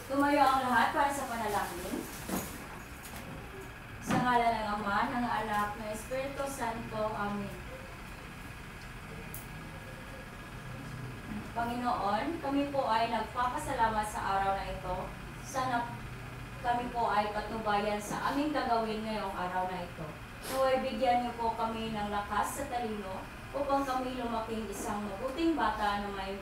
Tumayo ang lahat para sa panalangin. Sa ngalan ng Ama, ng Anak, ng Espiritu Santo. Amen. Panginoon, kami po ay nagpapasalamat sa araw na ito. Sana kami po ay patnubayan sa aming gagawin ngayong araw na ito. Naway bigyan niyo po kami ng lakas sa talino upang kami lumaking isang mabuting bata na may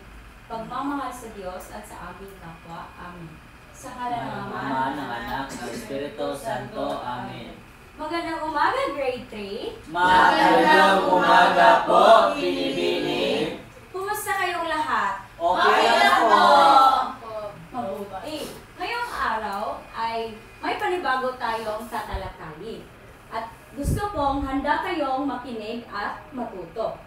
pagmamahal sa Diyos at sa aming kapwa. Amen. Sa ngalan ng Ama, ng Anak, ng Espiritu Santo. Amen. Magandang umaga, Grade 3. Magandang umaga po, Binibini. Kumusta kayong lahat? Okay lang po. Mabuti. Ngayong araw ay may panibago tayong tatalakayin. At gusto kong handa kayong makinig at matuto.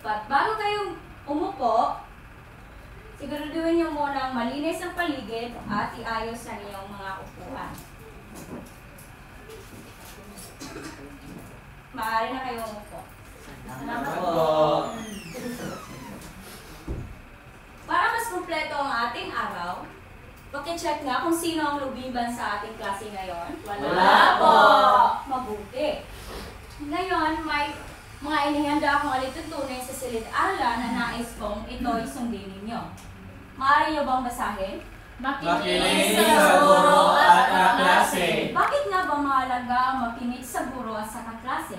At bago kayong umupo, siguraduhin niyo munang malinis ang paligid at iayos ang iyong mga upuan. Maaari na kayong umupo. Salamat po. Para mas kumpleto ang ating araw, paki-check nga kung sino ang lubiban sa ating klase ngayon. Wala po. Mabuti. Ngayon, may mga inihanda akong alituntunin sa silid-aralan na nais kong ito ay sundin ninyo. Maaari niyo bang basahin? Makinig sa guro at kaklase. Bakit nga ba mahalaga ang makinig sa guro at sa kaklase?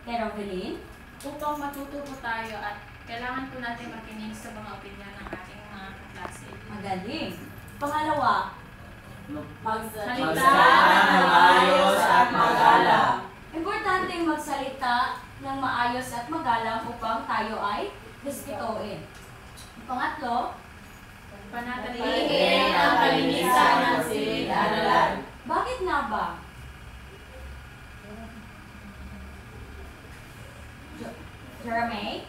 Pero Evelyn? Upang matuto po tayo at kailangan po natin makinig sa mga opinyon ng ating mga kaklase. Magaling. Pangalawa, Magsalita ng maayos at magalang. importanteng magsalita ng maayos at magalang upang tayo ay respetuhin. Pangatlo, panatilihin ang kalinisan ng silid-aralan. bakit nga ba? Jeremy?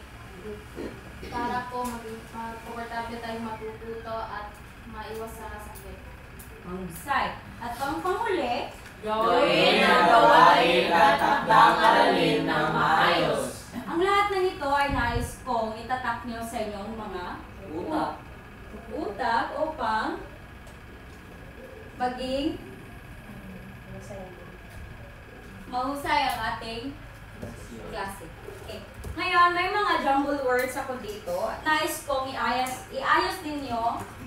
Para po maging komportable tayong matututo at maiwas sa sakit. Mahusay. At panghuli, Gawin ang gawain at takdang aralin ng maayos. ang lahat ng ito ay nais kong itatak niyo sa inyong mga utak upang maging mahusay ang ating klase. Okay. Ngayon, may mga jumble words ako dito at nais kong iayos ninyo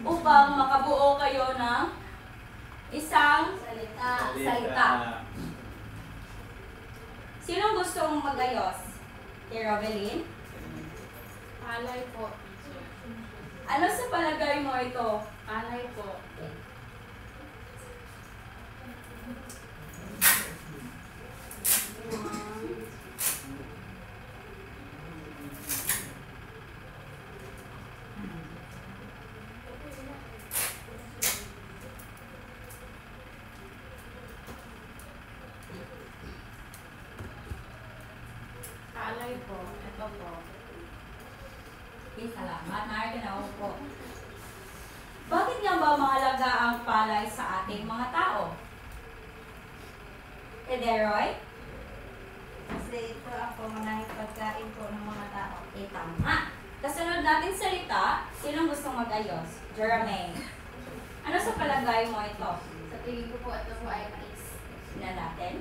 upang makabuo kayo ng isang salita. Sinong gustong magayos? Kay Rovelyn? Alay po. Ano sa palagay mo ito? Alay po. Alay po. Ito po. Okay, salamat. Maaari ka na upo. Bakit nga ba mahalaga ang palay sa ating mga tao? Ederoy? Kasi ito ang pangunahing pagkain po ng mga tao. Tama. Kasunod natin salita, sinong gustong mag-ayos? Jeremy. Ano sa palagay mo ito? Sa tingin ko po, ito po ay mais. Tingnan natin.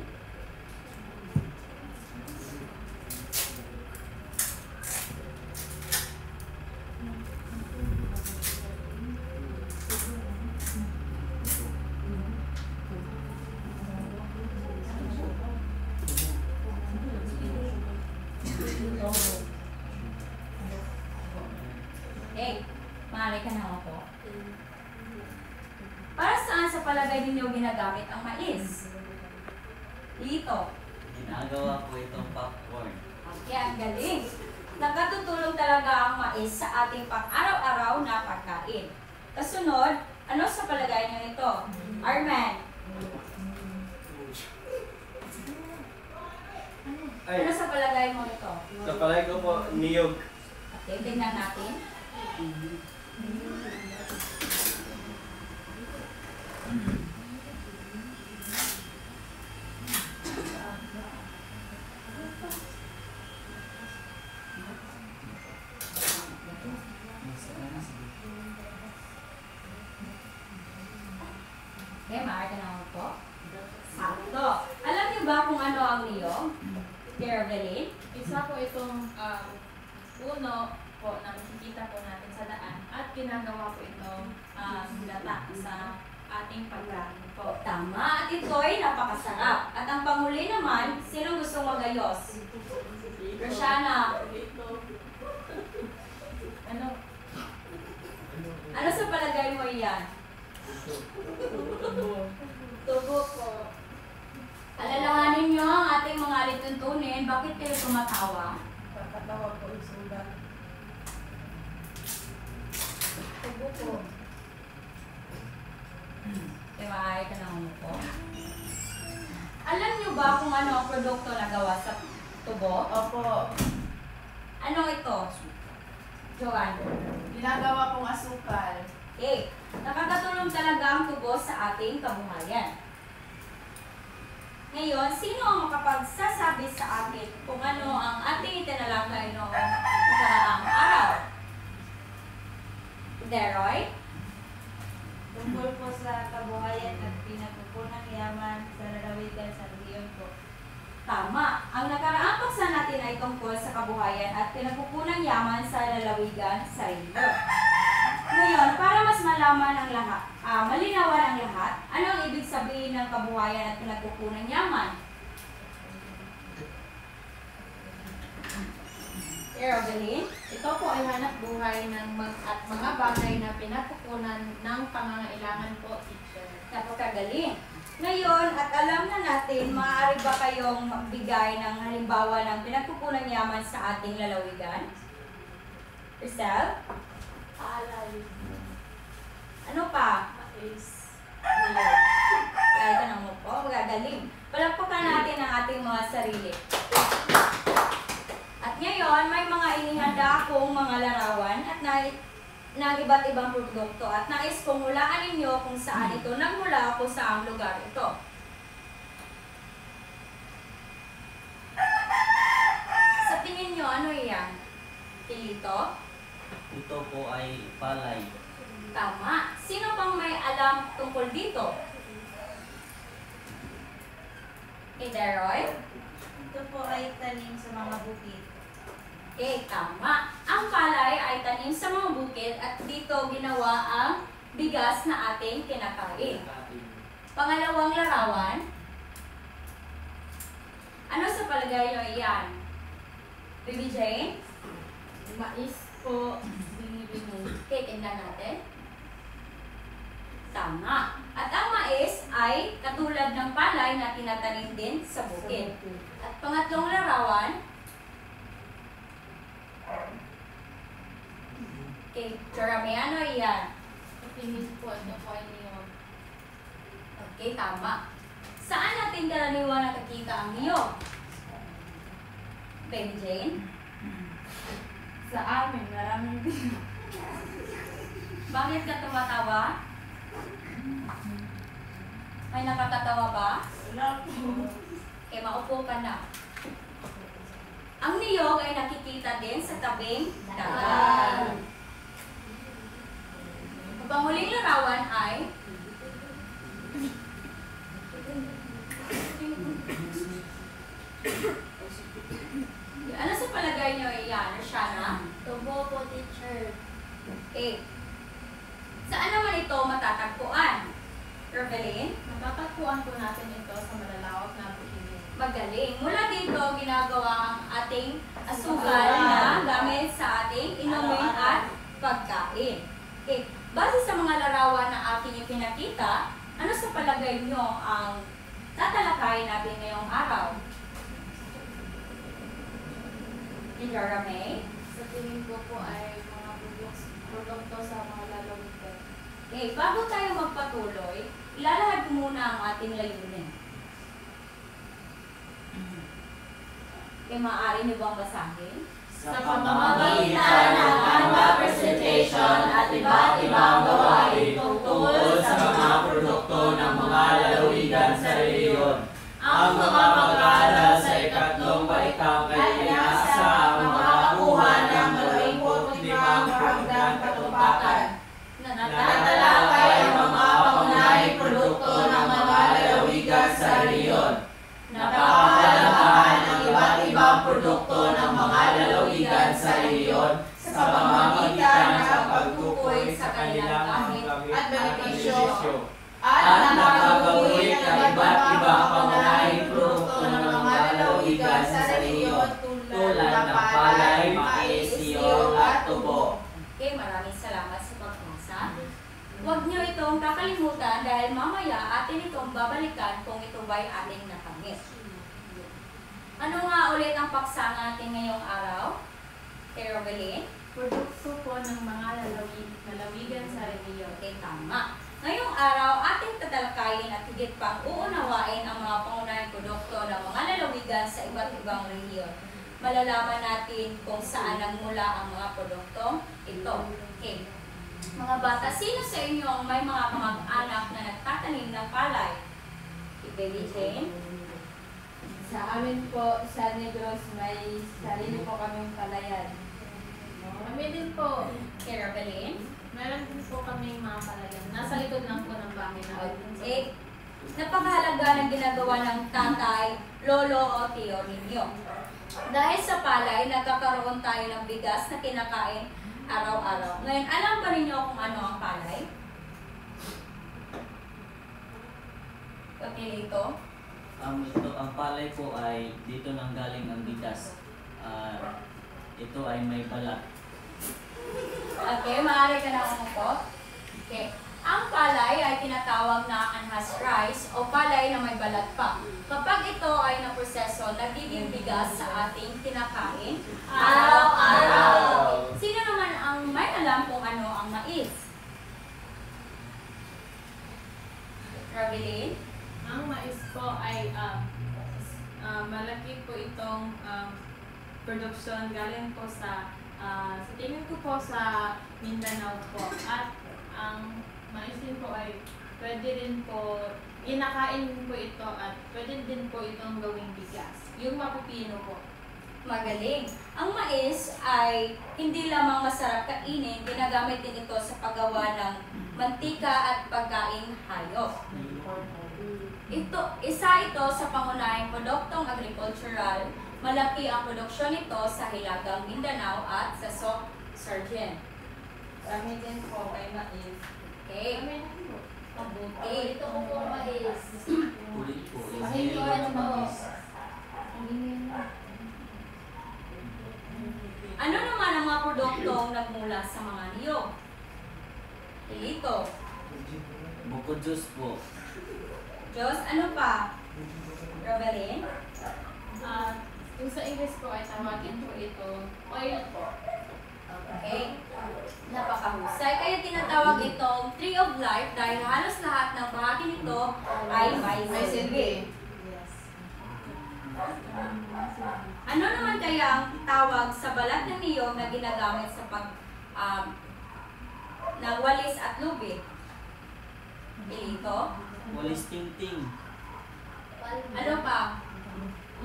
Okay, maaari ka na ako. Para saan sa palagay ninyo ginagamit ang mais? Dito. Ginagawa po itong popcorn. Okay, ang galing. Nakatutulong talaga ang mais sa ating pang-araw-araw na pagkain. Kasunod, ano sa palagay niyo ito? Arman. Ano sa palagay mo ito? Sa palay ko po, niyog. Okay, tingnan natin. Okay, maaari ka naman po. Sakto. Alam niyo ba kung ano ang niyog? Evelyn? Isa po itong puno po na makikita po natin sa daan at ginagawa po itong lata sa ating pagkain po. Tama. At ito'y napakasarap. At ang panghuli naman, sino gusto magayos? Roshana. Ano? Ano sa palagay mo yan? Tubo po. Alalahanin niyo ang ating mga alituntunin. Bakit kayo tumatawa? Kakatawa po isulat. Tubo po. Maaari ka naman po. Alam niyo ba kung ano ang produkto na gawa sa tubo? Opo. Ano ito? Joanne? Ginagawa pong asukal. Okay. Nakakatulong talaga ang tubo sa ating kabuhayan. Ngayon, sino ang makapagsasabi sa atin kung ano ang ating itinalakay noong nakaraang araw? Deroy? Tungkol po sa kabuhayan at pinagkukunang yaman sa lalawigan sa rehiyon po. Tama. Ang nakaraang paksa natin ay tungkol sa kabuhayan at pinagkukunang yaman sa lalawigan sa rehiyon. Ngayon, para mas malaman ang lahat, malinawan ang lahat, ano ang ibig sabihin ng kabuhayan at pinagkukunang yaman? Evelyn? Ito po ay hanap buhay ng at mga bagay na pinagkukunan ng pangangailangan po, teacher. Napakagaling. Ngayon, at alam na natin, maaari ba kayong magbigay ng halimbawa ng pinagkukunang yaman sa ating lalawigan? Crystal? Paalay. Ano pa? Mais. Kaya ka naman po, magagaling. Palakpakan natin ang ating mga sarili. At ngayon, may mga inihanda akong mga larawan at ng iba't ibang produkto at nais kong hulaan ninyo kung saan ito nagmula o sa ang lugar ito. Sa tingin nyo, ano iyan? Kilito? Ito po ay palay. Tama. Sino pang may alam tungkol dito? Deroy? Ito po ay tanim sa mga bukid. Tama. Ang palay ay tanim sa mga bukid at dito ginawa ang bigas na ating kinakain. Pangalawang larawan. Ano sa palagay nyo iyan? Baby Jane? Mais po. Binibini. Tingnan natin. Tama. At ang mais ay katulad ng palay na tinatanim din sa bukid. At pangatlong larawan. Jeremy, ano iyan? Pinis po. Ito po ay niyog. Okay, tama. Saan natin karaniwan nakikita ang niyog? Baby Jane? Sa amin, maraming Bakit ka tumatawa? May nakakatawa ba? wala po. Maupo ka na. Ang niyog ay nakikita din sa tabing dagat. Ang panghuling larawan ay ano sa palagay nyo iyan, Shana? Tubo po, teacher. Saan naman ito matatagpuan? Evelyn? Matatagpuan po natin ito sa malalawak na bukid. Magaling. Mula dito, ginagawa ang ating asukal na gamit sa ating inumin at pagkain. Base sa mga larawan na aking ipinakita, ano sa palagay nyo ang tatalakayin natin ngayong araw? Indra May? Sa tingin ko po ay mga produkto sa mga lalawigan. Bago tayo magpatuloy, ilalahad ko muna ang ating layunin. Maaari niyo bang basahin? Sa pamamagitan ng Canva presentation at iba't ibang gawain tungkol sa mga produkto ng mga lalawigan sa rehiyon, ang mga mag-aaral sa ikatlong baitang ay inaasahang makakuha ng 25 hanggang katupakan. Natalakay ang mga pangunahing produkto kanilang gamit at benepisyo at nakagawi ng iba't ibang pangunahing produkto ng mga lalawigan sa rehiyon tulad ng palay, mais, siyong at tubo. Okay, maraming salamat sa pagbasa. Huwag niyo itong kakalimutan dahil mamaya atin itong babalikan kung ito ba'y ating nakamit. Ano nga ulit ang paksa natin ngayong araw? Kay Robeline? Produkto po ng mga lalawigan sa rehiyon. Okay, tama. Ngayong araw, ating tatalakayin at higit pang uunawain ang mga pangunahing produkto ng mga lalawigan sa iba't ibang rehiyon. Malalaman natin kung saan nagmula ang mga produktong ito. Okay. Mga bata, sino sa inyo ang may mga kamag-anak na nagtatanim ng palay? Baby Jane? Sa amin po, sa Negros, may sarili po kaming palayan. Kami din po. Kay Robeline? Meron din po kaming mga palayan. Nasa likod lang po ng bahay namin. Okay. Napakahalaga ng ginagawa ng tatay, lolo o tiyo ninyo. Dahil sa palay, nagkakaroon tayo ng bigas na kinakain araw-araw. Ngayon, alam ba ninyo kung ano ang palay? Patilito? Ito, ang palay po ay dito nang galing ang bigas. Ito ay may balat. Okay, maaari ka na umupo. Okay. Ang palay ay tinatawag na unhusked rice o palay na may balat pa. Kapag ito ay naproseso, nagiging bigas sa ating kinakain araw-araw. Sino naman ang may alam kung ano ang mais? Robeline? Ang mais po ay malaki po itong production galing po sa tingin ko po sa Mindanao po. At ang mais din po ay pwede rin po, kinakain po ito at pwede din po itong gawing bigas. Yung mapipino po. Magaling. Ang mais ay hindi lamang masarap kainin, ginagamit din ito sa paggawa ng mantika at pagkaing hayop. Isa ito sa pangunahing produktong agricultural. Malaki ang produksyon nito sa Hilagang Mindanao at sa Sargent. Kami din po kay mais. Okay. Mabuti. Ito po po mais. Ulit po. Pahingi ano mo? Ano naman ang mga produktong nagmula sa mga niyog? Pilito. Bukod juice po. Diyos, ano pa? Robeline? Yung sa English po ay tawagin po ito oil po. Okay. Napakahusay. Kaya tinatawag itong Tree of Life dahil halos lahat ng bahagi nito ay may silbi. Ano naman kaya ang tawag sa balat ng niyog na ginagamit sa ng walis at lubid? Pilito? Walis ting-ting. Ano pa?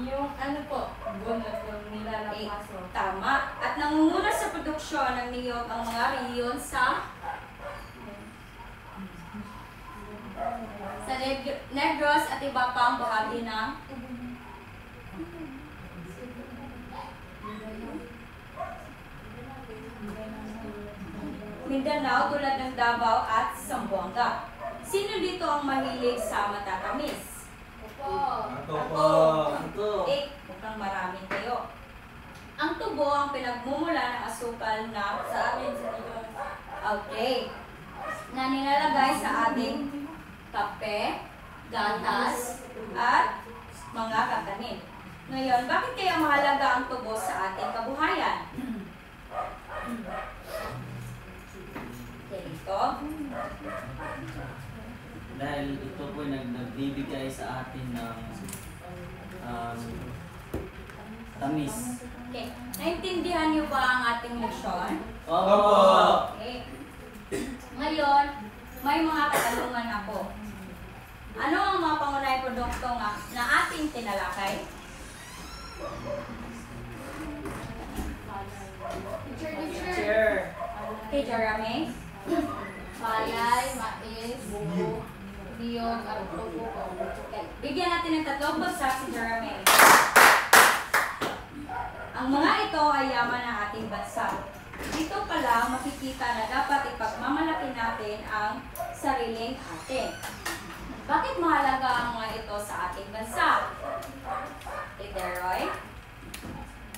Yung ano po, bunot yung nilalapaso. Tama. At nangunguna sa produksyon ng niyog ang mga rehiyon sa Negros at iba pang bahagi ng Mindanao tulad ng Davao at Zamboanga. Sino dito ang mahilig sa matatamis? Ako. Mukhang marami kayo. Ang tubo ang pinagmumula ng asukal na sa amin sa Negros. Okay. Na nilalagay sa ating kape, gatas, at mga kakanin. Ngayon, bakit kaya mahalaga ang tubo sa ating kabuhayan? Ito. Dahil ito po nagbibigay sa atin ng tamis. Okay. Naintindihan niyo ba ang ating leksyon? Opo! Okay. Ngayon, may mga katanungan ako. Ano ang mga pangunahing produkto na ating tinalakay? Teacher. Teacher Rame? Palay, mais, buko, niyog, at tubo po. Okay. Bigyan natin ng tatlong bagsak si Jeremy. Ang mga ito ay yaman ng ating bansa. Dito pala makikita na dapat ipagmamalaki natin ang sariling atin. Bakit mahalaga ang mga ito sa ating bansa? Roy?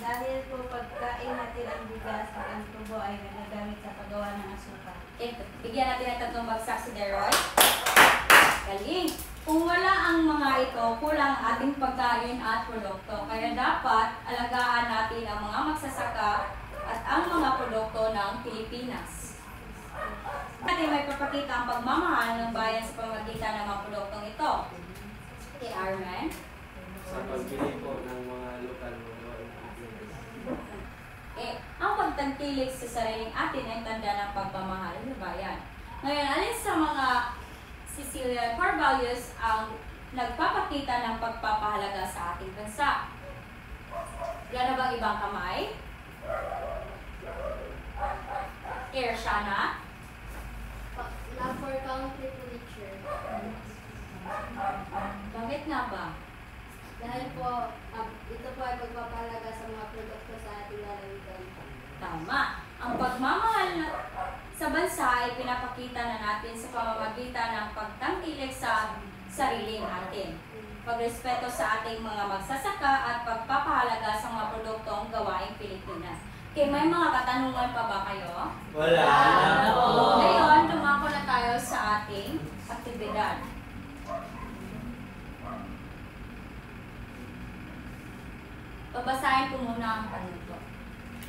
Dahil po pagkain natin ang bigas at ang tubo ay nagagamit sa paggawa ng asukal. Bigyan natin ng tatlong bagsak si Deroy. Galing! Kung wala ang mga ito, kulang ang ating pagkain at produkto. Kaya dapat alagaan natin ang mga magsasaka at ang mga produkto ng Pilipinas. Natin may papakita ang pagmamahal ng bayan sa pamamagitan ng mga produktong ito. Okay, Arman? Sa pagbili po ng mga lokal mo. Ang pagtangkilik sa sariling atin ay tanda ng pagmamahal ng bayan. Ngayon, alin sa mga Sicilian core values ang nagpapakita ng pagpapahalaga sa ating bansa? Yan na bang ibang kamay? Shana? Love for country to nature. Bakit nga ba? Dahil po, ito po ay pagpapahalaga sa mga produkto sa ating lalawigan. Tama. Ang pagmamahal sa bansa ay pinapakita na natin sa pamamagitan ng pagtangkilik sa sariling atin. Pagrespeto sa ating mga magsasaka at pagpapahalaga sa mga produktong gawaing Pilipinas. Okay, may mga katanungan pa ba kayo? Wala na po. Ngayon, dumako na tayo sa ating aktibidad. Babasahin ko muna ang tanong ko.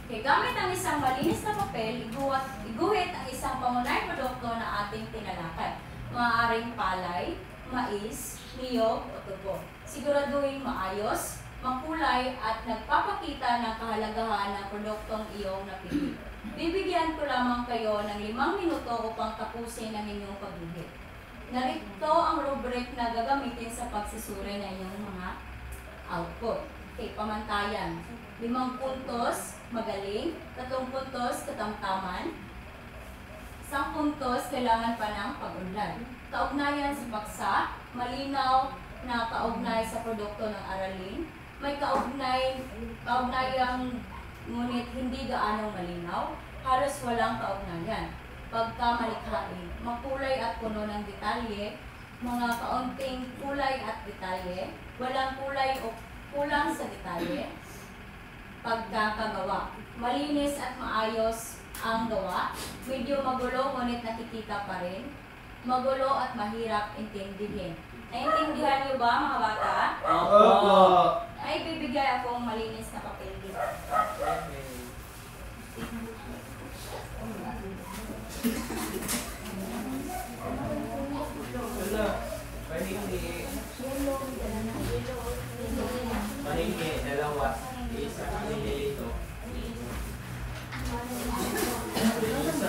Okay, gamit ang isang malinis na papel, iguhit ang isang pangunahing produkto na ating tinalakay. Maaaring palay, mais, niyog o tubo. Siguraduhin maayos, makulay at nagpapakita ng kahalagahan ng produktong iyong napili. Bibigyan ko lamang kayo ng 5 minuto upang tapusin ang inyong pagguhit. Narito ang rubric na gagamitin sa pagsusuri ng inyong mga output. Okay, pamantayan. 5 puntos, magaling. 3 puntos, katamtaman. 1 puntos, kailangan pa ng pag-unlad. Kaugnayan sa paksa, malinaw na kaugnay sa produkto ng aralin. May kaugnayang ngunit hindi gaanong malinaw. Halos walang kaugnayan. Pagkamalikhain, makulay at puno ng detalye. Mga kaunting kulay at detalye. Walang kulay o kulang sa detalye. Pagkakagawa, malinis at maayos ang gawa. Medyo magulo ngunit nakikita pa rin. Magulo at mahirap intindihin. Naintindihan niyo ba mga bata? Opo. Ay bibigay akong malinis na papel dito. Wala. Pahingi. Pahingi, dalawa. Isa nililito.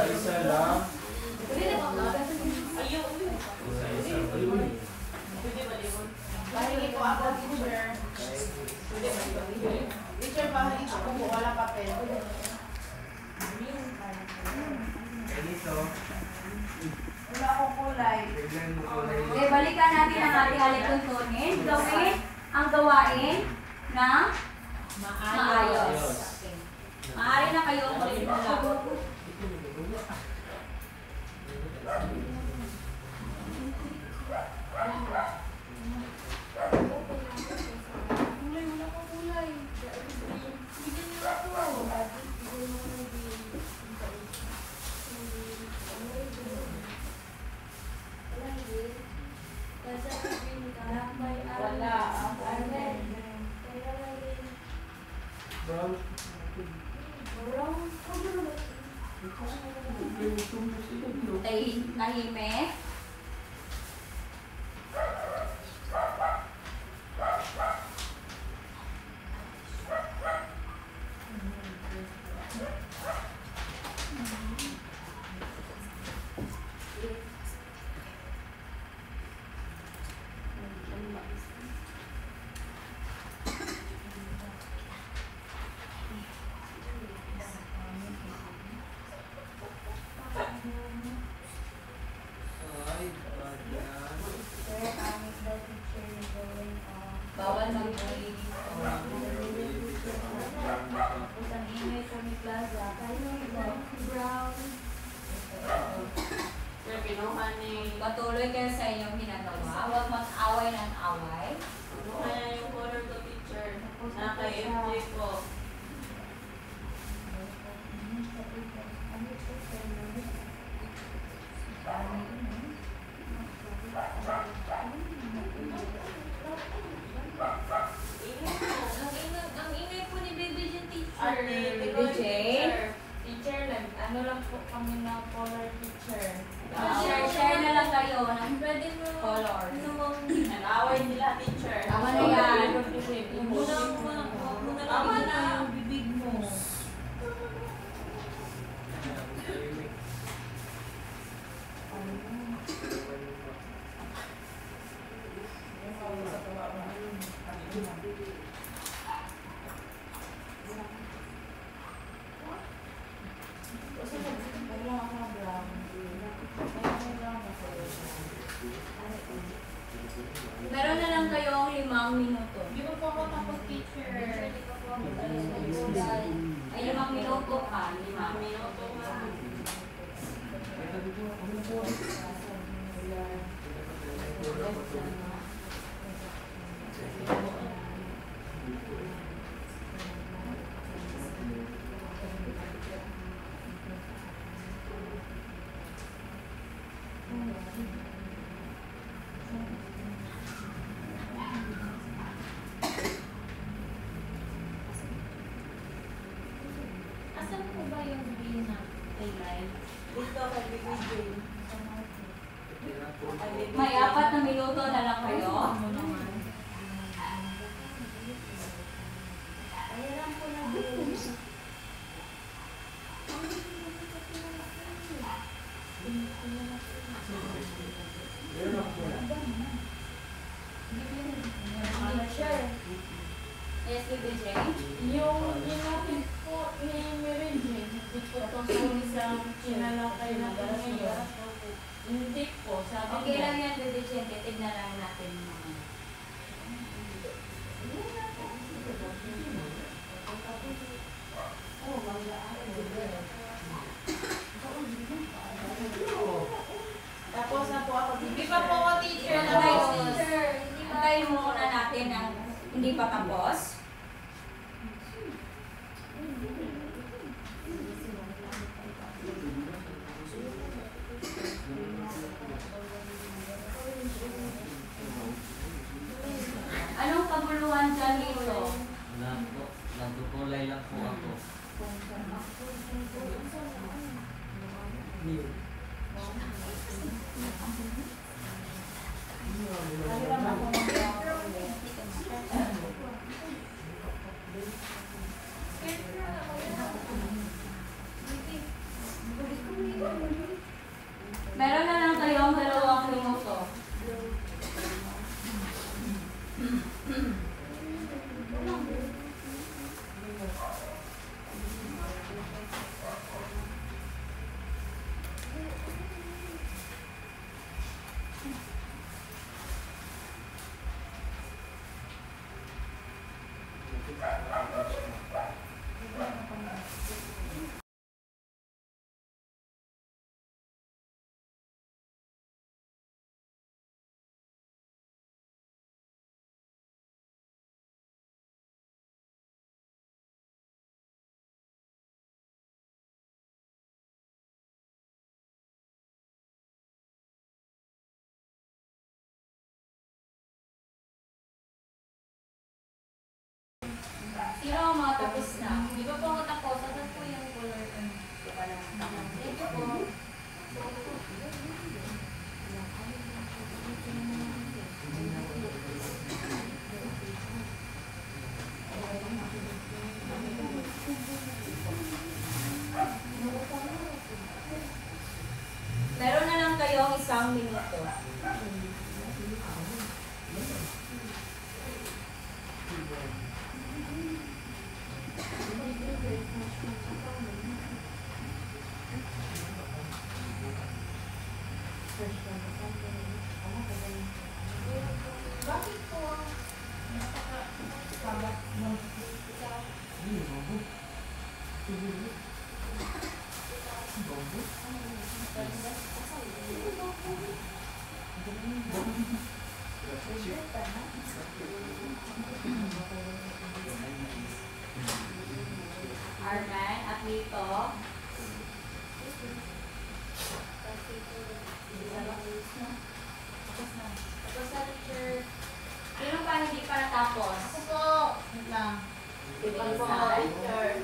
Isa lang. Isa. Pahingi ko ako, teacher. Teacher, pahingi ko po, wala papel. Ganito. Wala akong kulay. Bigyan mo kulay. Okay, balikan natin ang ating alituntunin. Gawin ang gawain na maayos. Okay. Maaari na kayong magsimula. Wala ko kulay. Bigyan niyo ako. Wala. Armen. Brown. Tahimik. Bawal mag-bully dito. Ang email ko ni Plaza. Kayo, Kinuha ni Patuloy kayo sa inyong ginagawa. Huwag mag-away ng away. kinuha niya yung color to teacher na kay MJ po. Ang ingay po ni Baby Jane teacher. Ate, BJ? Teacher, ano lang po kami na color teacher. Share na lang kayo ng Pwede mo, colors. Nag-away nila teacher. Tama na yan. Tama na. yung bibig mo. Meron na lang kayong 5 minuto. Hindi mo po ako tapos teacher. Ay, 5 minuto ka. 5 Minuto na. Asan po ba yung green na highlight? Dito kay Baby Jane. May 4 na minuto na lang kayo. Ayan po na green. Yes, BBJ? Yung ginapit po ni Mary Jane, hindi po ito sa isang kinalakay na ngayon. Hindi po, sabi Okay niya. lang yan, BBJ. Titignan lang natin. Tapos na po ako Hindi pa po ako teacher na Guys, Antayin muna natin ang hindi pa tapos. Anong kaguluhan dyan dito? Wala po. Nagkukulay lang po ako. Meron na lang kayong 2 minuto. Sino ang mga tapos na? Hindi pa po ako tapos. Asan po yung color? Ito po. Meron na lang kayong 1 minuto. Bakit po napaka-sabat mo? Arman at Lito. Tapos na, teacher. Sino pa hindi pa natapos? Ako po. Wait lang. Ikaw po, Teacher.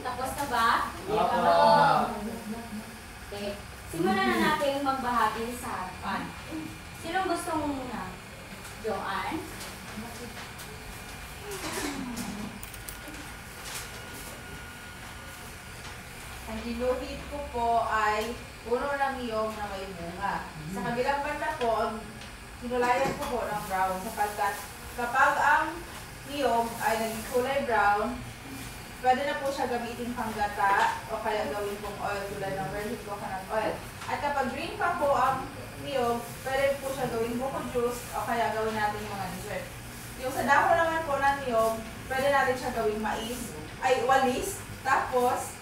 Tapos na ba? Opo. Okay. Simulan na natin magbahagi sa harapan. Sino gusto mo muna? Joanne? Ang ginuhit ko po ay puno ng niyog na may bunga. Sa kabilang banda po, ang kinulayan ko po ng brown sapagkat kapag ang niyog ay naging kulay brown, pwede na po siya gamitin pang gata o kaya gawin pong oil tulad ng virgin coconut oil. At kapag green pa po ang niyog, pwede po siya gawin buko juice o kaya gawin natin mga dessert. Yung sa dahon naman po ng niyog, pwede natin siya gawing walis, tapos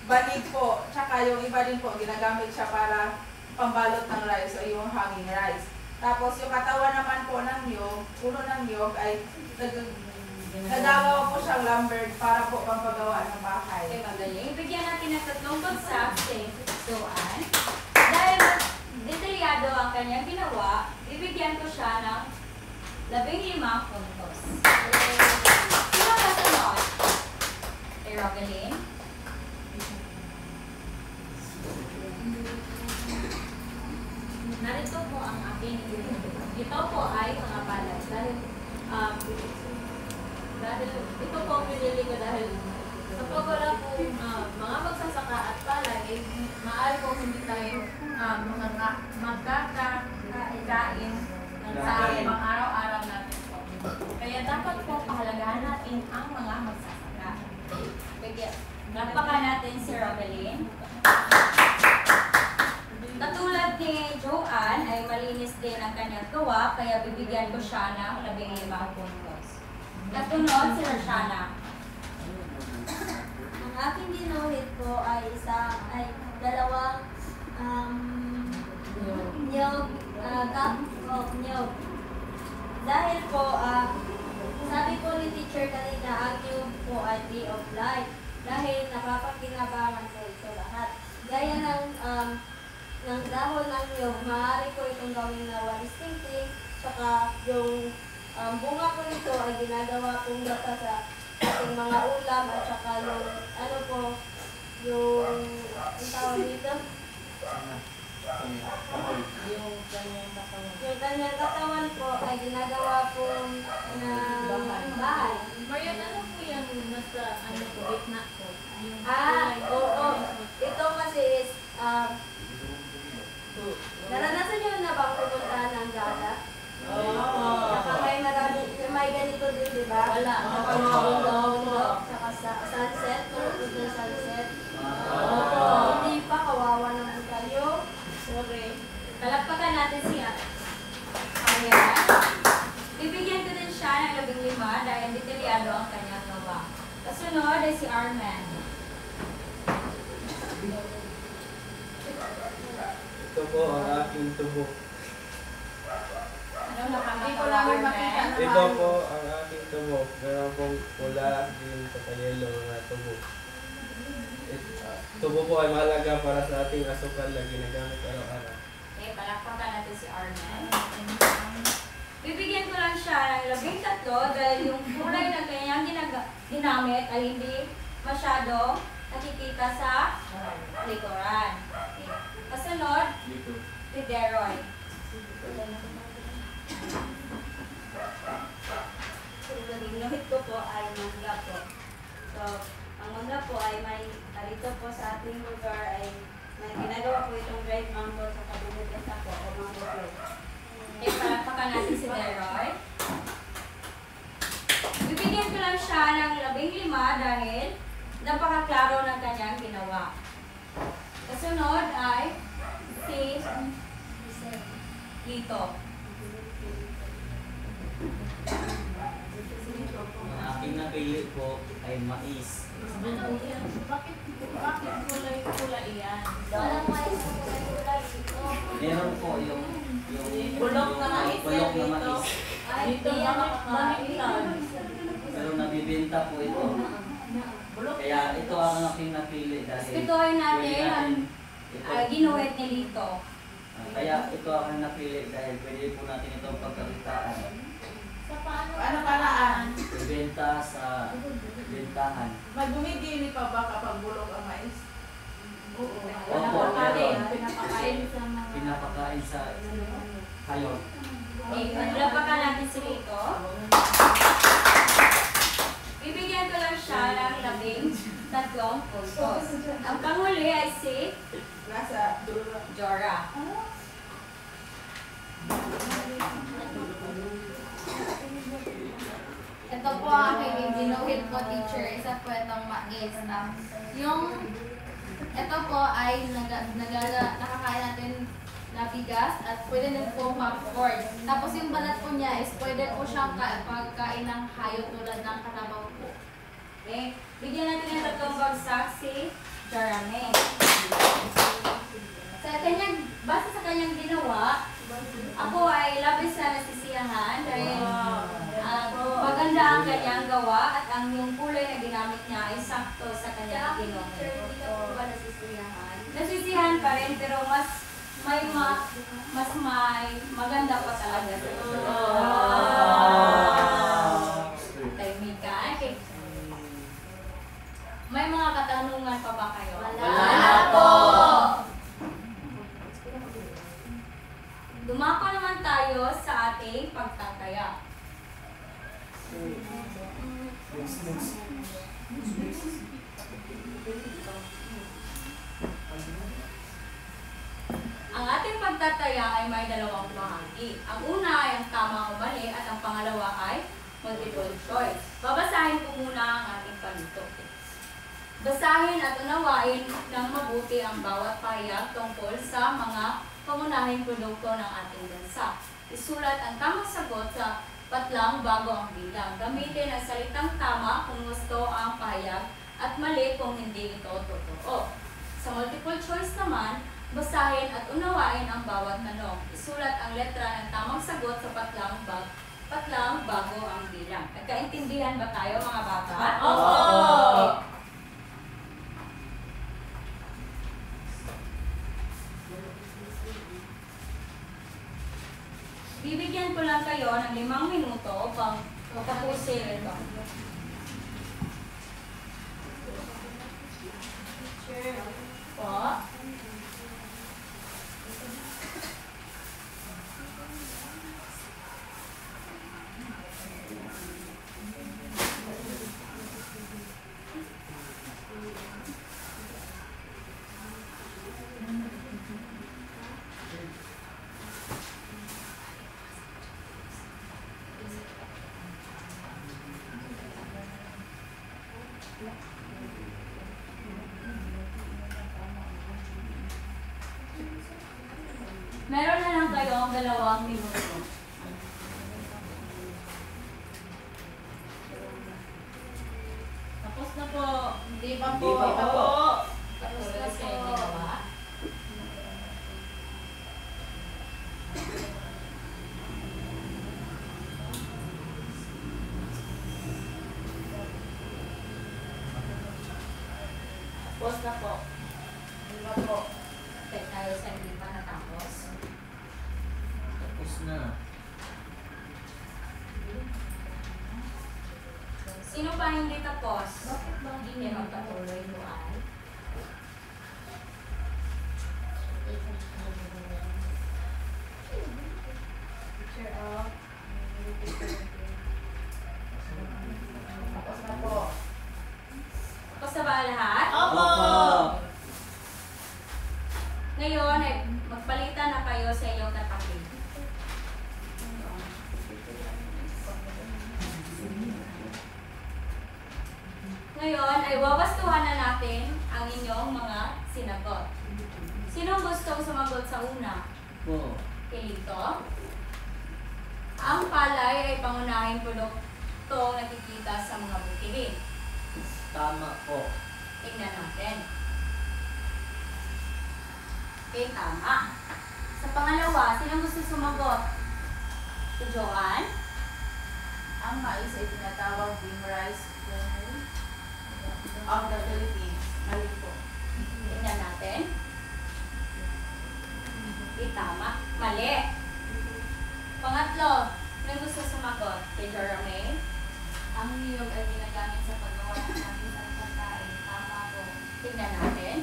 banig po, tsaka yung iba din po, ginagamit siya para pambalot ng rice o yung hanging rice. Tapos yung katawan naman po ng niyog, puno ng niyog ay nagagawa po siyang lumber para po pampagawa ng bahay. Okay, magaling. Bigyan natin ng tatlong bagsak si Joanne. Dahil mas detalyado ang kanyang ginawa, bibigyan ko siya ng 15 puntos. Sino kasunod? Kay Rogelyn? Narito po ang aking ito po ay mga palad. Dahil ito po ang pinili ko dahil kapag wala po mga magsasaka at palay, maaari po hindi tayo magkakain sa pang-araw-araw natin po. Kaya dapat po pahalagahan natin ang mga magsasaka. Kaya napakan natin si Rogelyn. Katulad ni Joanne ay malinis din ang kanyang gawa, kaya bibigyan ko siya ng 15 puntos. Katunod si Roshana. Ang aking ginuhit po ay dalawang niyog, cup of niyog. Dahil po, sabi po ni teacher kanina, ang niyog po ay tree of life. Dahil napapakinabangan sa ito lahat. Gaya ng dahon ng niyog, maaari po itong gawin na walis tingting, saka yung bunga po nito ay ginagawa pong gata sa ating mga ulam at saka yung tawag dito? Yung kanyang katawan po ay ginagawa pong bahay. Marian, ano po yung nasa gitna po? Oo. Ito kasi is, naranasan nyo na bang pumunta ng gala? Saka may ganito din, di ba? Wala. Bundok, saka sunset, tulog ng sunset. Hindi pa, kawawa naman kayo. Sorry. Palakpakan natin siya. Ayan. Bibigyan ko din siya ng 15 dahil detalyado ang kanyang gawa. Kasunod ay si Arman. Ito po ang aking tubo. Ano Hindi ko namin makita Arman? Ito po ang aking tubo. Meron pong pula, green, saka yellow na tubo. Tubo po ay mahalaga para sa ating asukal na ginagamit araw-araw. Okay, palakpakan natin si Arman. Bibigyan ko lang siya ng 13 dahil yung kulay na kanyang ginamit ay hindi masyado nakikita sa likuran. Okay. Kasunod, si Deroy. Ginuhit ko po ay mangga po. So, ang mangga po ay dito po sa ating lugar ay may ginagawa po itong dried mango sa kabinigeta po o mango bread. Okay, palakpakan natin si Deroy. Bibigyan ko lang siya ng 15 dahil napakaklaro ng kanyang ginawa. Kasunod ay si Lito. Ang aking aking napili po ay mais. Ano yan? Bakit kulay-kulay yan? Walang mais na kulay-kulay dito. Meron po yung Bulok na mais bulok yan na dito. mais. Ay, Dito, di yan bakit makakain. Pero nabibenta po ito. Kaya ito ang aking napili dahil Respetuhin natin pwede ang ito. ginuwit ni Lito. Kaya ito ang napili dahil pwede po natin itong pagkakitaan. Sa paano? Paano paraan? Ibenta sa bentahan. Magumigili pa ba kapag bulok ang mais? Oo. Opo, Pinapakain. meron. Pinapakain. Sa mga... Pinapakain sa hayop. Okay, maglapakan natin si Lito. Bibigyan ko lang siya ng 13 puntos. Ang panghuli ay si Nasa dulo. Jora. Ito po ang aking ginuhit po, teacher. Isa po itong mais. Ito po ay nakakain natin na bigas at pwede din po popcorn. Tapos yung balat po niya is pwede po siyang pagkain ng hayop tulad ng kalabaw po. Okay, bigyan natin ng 3 bagsak si Jarame. Base sa kanyang ginawa, ako ay labis na nasisiyahan dahil maganda ang kanyang gawa at ang yung kulay na ginamit niya ay sakto sa kanyang ginawa. Teacher, hindi ka po ba nasisiyahan? Nasisiyahan pa rin pero mas may maganda pa talaga. Tahimik ka. Okay. May mga katanungan pa ba kayo? Wala po! Dumako naman tayo sa ating pagtataya. Ang ating pagtataya ay may 2 bahagi. Ang una ay ang tama o mali at ang pangalawa ay multiple choice. Babasahin ko muna ang ating palito. Basahin at unawain ng mabuti ang bawat pahayag tungkol sa mga pangunahing produkto ng ating bansa. Isulat ang tamang sagot sa patlang bago ang bilang. Gamitin ang salitang tama kung gusto ang pahayag at mali kung hindi ito totoo. Sa multiple choice naman, basahin at unawain ang bawat tanong. Isulat ang letra ng tamang sagot sa patlang bago ang bilang. Nagkaintindihan ba tayo mga bata? Opo! Bibigyan ko lang kayo ng 5 minuto upang tapusin ito. Po. Meron na lang kayong 2 minuto. Tapos na po. Hindi pa po. Hindi pa po. Tapos na Tapos po. na ginawa. Tapos na po. Hindi pa po. Take tayo sa hindi pa natapos. Tapos na. Sino pa hindi tapos? Bakit ba Hindi magpatuloy mo ay. Teacher, Tapos na po. Tapos na ba lahat? Opo! Ngayon ay magpalitan na kayo sa inyong katabi. Ngayon ay wawastuhan na natin ang inyong mga sinagot. Sino gustong sumagot sa una? Po. Kilito. Ang palay ay pangunahing produktong nakikita sa mga bukidin? Tama po. Tingnan natin. Okay, tama. Sa pangalawa, sino gusto sumagot? Si Joanne? Ang mais ay tinatawag bean rice of the Philippines. Mali po. Tingnan natin. Okay, tama. Mali. Pangatlo, sino gusto sumagot? Si Jerome? Ang niyog ay ginagamit sa paggawa ng isang pagkain. Tama po. Tingnan natin.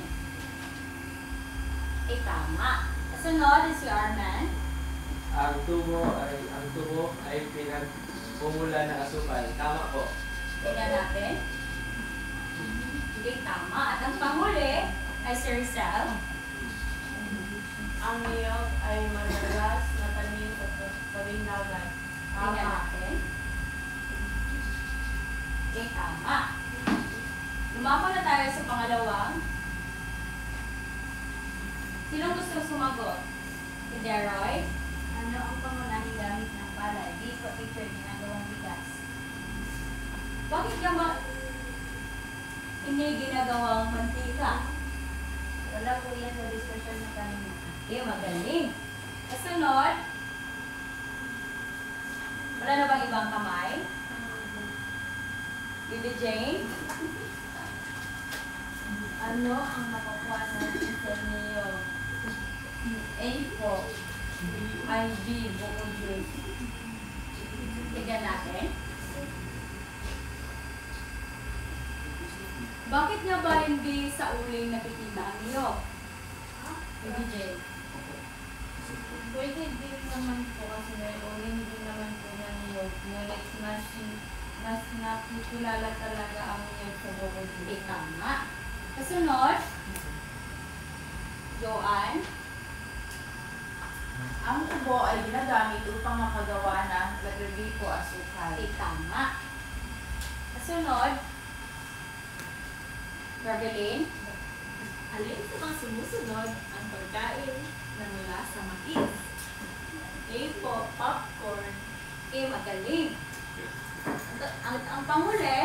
Okay, tama. Kasunod is si Arman. Ang tubo ay pinagpumula ng asukal. Tama po. Tingnan natin. Okay, tama. At ang panghuli ay si Rizal. Ang niyog ay madalas na tanim sa parindagan. Tingnan natin. Okay, tama. Lumako na tayo sa pangalawang. Sinong gusto sumagot? Si Deroy? Ano ang pangunahing gamit ng palay? Di po teacher ginagawang bigas. Bakit ka hindi ginagawang mantika? Wala po yan sa discussion na kanina. Okay, magaling. Kasunod, wala na bang ibang kamay? Bibi Jane? Ano ang nakukuha natin sa niyog? A po. Ay B, bukod B. Tignan natin. Bakit nga ba hindi sa uling nakikita ang niyog? Bibi Jane? Pwede din naman po kasi may uling din naman po na niyog. Ngunit mas nakikilala talaga ang niyog sa bukod. Hindi tama. Kasunod, Joanne? Ang tubo ay ginagamit upang makagawa ng lagriko asukal. Hindi tama. Kasunod, Gabeline? Alin sa mga sumusunod ang pagkain na mula sa mais? A po, popcorn. Okay, magaling. Ang panghuli,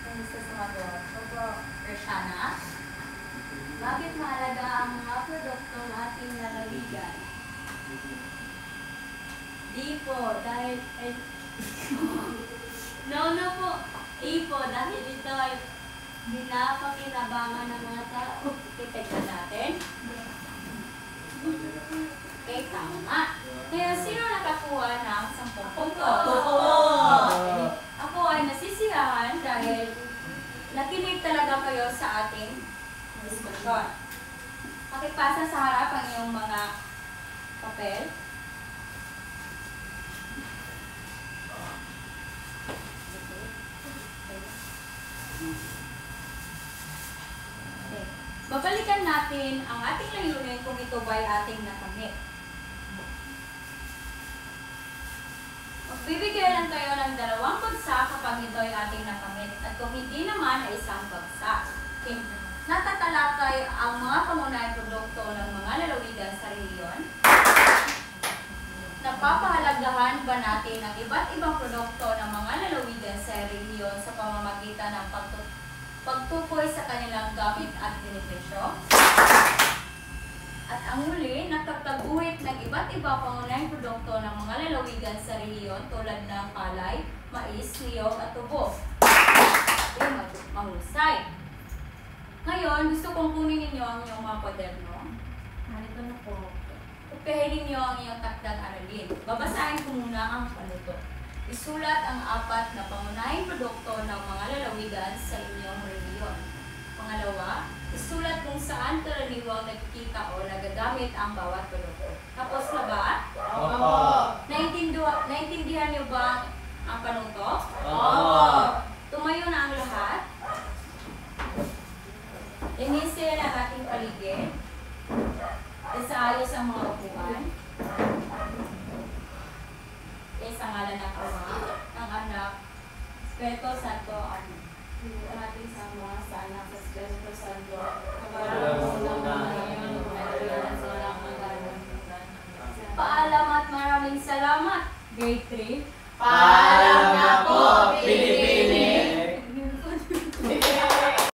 kung gusto sumagot, Rishana? Bakit mahalaga ang mga produkto ng ating lalawigan? Di po, dahil No po. A po, dahil ito ay pinapakinabangan ng mga tao. Titignan natin. Okay, tama. Kaya sino nakakuha ng 10 punto? Ako ay nasisiyahan dahil nakinig talaga kayo sa ating diskusyon. Pakipasa sa harap ang iyong mga papel. Okay. Babalikan natin ang ating layunin kung ito ba'y ating nakamit. Magbibigay lang kayo ng 2 bagsak kapag ito ay ating nakamit at kung hindi naman ay 1 bagsak. Okay. Natatalakay ang mga pangunahing produkto ng mga lalawigan sa rehiyon. Napapahalagahan ba natin ang iba't ibang produkto ng mga lalawigan sa rehiyon sa pamamagitan ng pagtukoy sa kanilang gamit at benepisyo? At ang huli, nakakaguhit ng iba't ibang pangunahing produkto ng mga lalawigan sa rehiyon tulad ng palay, mais, niyog at tubo. Mahusay. Ngayon, gusto kong kunin ninyo ang inyong mga kwaderno. Narito na po. Upihin ninyo ang iyong takdang aralin. Babasahin ko muna ang panuto. Isulat ang 4 na pangunahing produkto ng mga lalawigan sa inyong rehiyon. Pangalawa, isulat kung saan karaniwang nakikita o nagagamit ang bawat produkto. Tapos na ba? Opo. Naintindihan niyo ba ang panuto? Opo. Tumayo na ang lahat. Linisin ang ating paligid. Isaayos ang mga upuan. Sa ngalan ng Ama, ng Anak, Espiritu Santo, Amen. Ang ating sama sa Anak sa Espiritu Santo, kabalang mo ng mga ngayon, at sa walang hanggan. maraming salamat. Grade 3. Paalam!